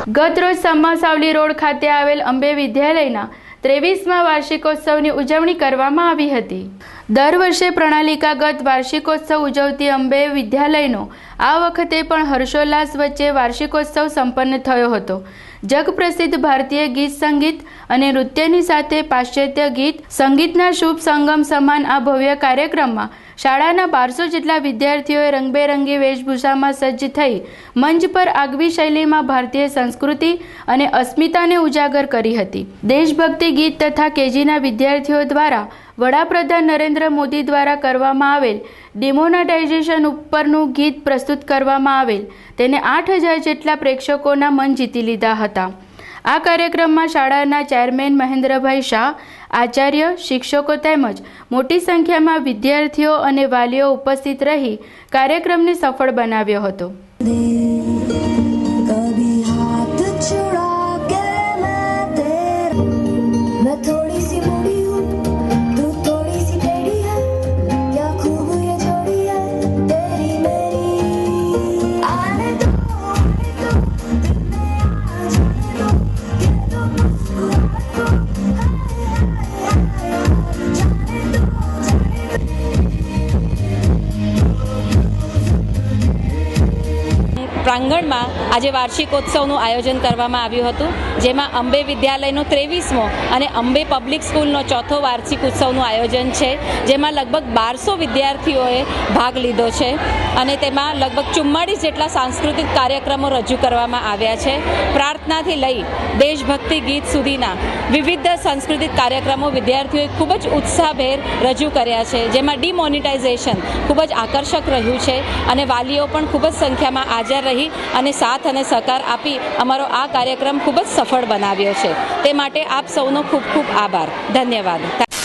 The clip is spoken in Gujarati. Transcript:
ગત રોજ સમાસાવલી રોડ ખાતે આવેલ અંબે વિદ્યાલયના 23મા વાર્ષિકોત્સવની ઉજવણી કરવામાં આવી હતી। દર વર્ષે પ્રણાલિકાગત વાર્ષિકોત્સવ ઉજવતી અંબે વિદ્યાલયનો આ વખતે પણ હર્ષોલ્લાસ વચ્ચે વાર્ષિકોત્સવ સંપન્ન થયો હતો। જગપ્રસિદ્ધ ભારતીય ગીત સંગીત અને નૃત્યની સાથે પાશ્ચાત્ય ગીત સંગીતના શુભ સંગમ સમાન આ ભવ્ય કાર્યક્રમમાં શાળાના 1200 જેટલા વિદ્યાર્થીઓએ રંગબેરંગી વેશભૂષામાં સજ્જ થઈ મંચ પર આગવી શૈલીમાં ભારતીય સંસ્કૃતિ અને અસ્મિતાને ઉજાગર કરી હતી। દેશભક્તિ ગીત તથા કેજીના વિદ્યાર્થીઓ દ્વારા વડાપ્રધાન નરેન્દ્ર મોદી દ્વારા કરવામાં આવેલ ડિમોનેટાઇઝેશન ઉપરનું ગીત પ્રસ્તુત કરવામાં આવેલ તેને 8000 જેટલા પ્રેક્ષકોના મન જીતી લીધા હતા। આ કાર્યક્રમમાં શાળાના ચેરમેન મહેન્દ્રભાઈ શાહ, આચાર્ય, શિક્ષકો તેમજ મોટી સંખ્યામાં વિદ્યાર્થીઓ અને વાલીઓ ઉપસ્થિત રહી કાર્યક્રમને સફળ બનાવ્યો હતો। પ્રાંગણમાં આજે વાર્ષિકોત્સવનું આયોજન કરવામાં આવ્યું હતું, જેમાં અંબે વિદ્યાલયનો 23મો અને અંબે પબ્લિક સ્કૂલનો 4થો વાર્ષિક ઉત્સવનું આયોજન છે, જેમાં લગભગ 1200 વિદ્યાર્થીઓએ ભાગ લીધો છે અને તેમાં લગભગ 44 જેટલા સાંસ્કૃતિક કાર્યક્રમો રજૂ કરવામાં આવ્યા છે। પ્રાર્થનાથી લઈ દેશભક્તિ ગીત સુધીના વિવિધ સાંસ્કૃતિક કાર્યક્રમો વિદ્યાર્થીઓએ ખૂબ જ ઉત્સાહભેર રજૂ કર્યા છે, જેમાં ડિમોનેટાઇઝેશન ખૂબ જ આકર્ષક રહ્યું છે અને વાલીઓ પણ ખૂબ જ સંખ્યામાં હાજર રહી અને સાથ અને સહકાર આપી અમારો આ કાર્યક્રમ ખૂબ જ સફળ બનાવ્યો છે। તે માટે આપ સૌનો ખૂબ ખૂબ આભાર। ધન્યવાદ।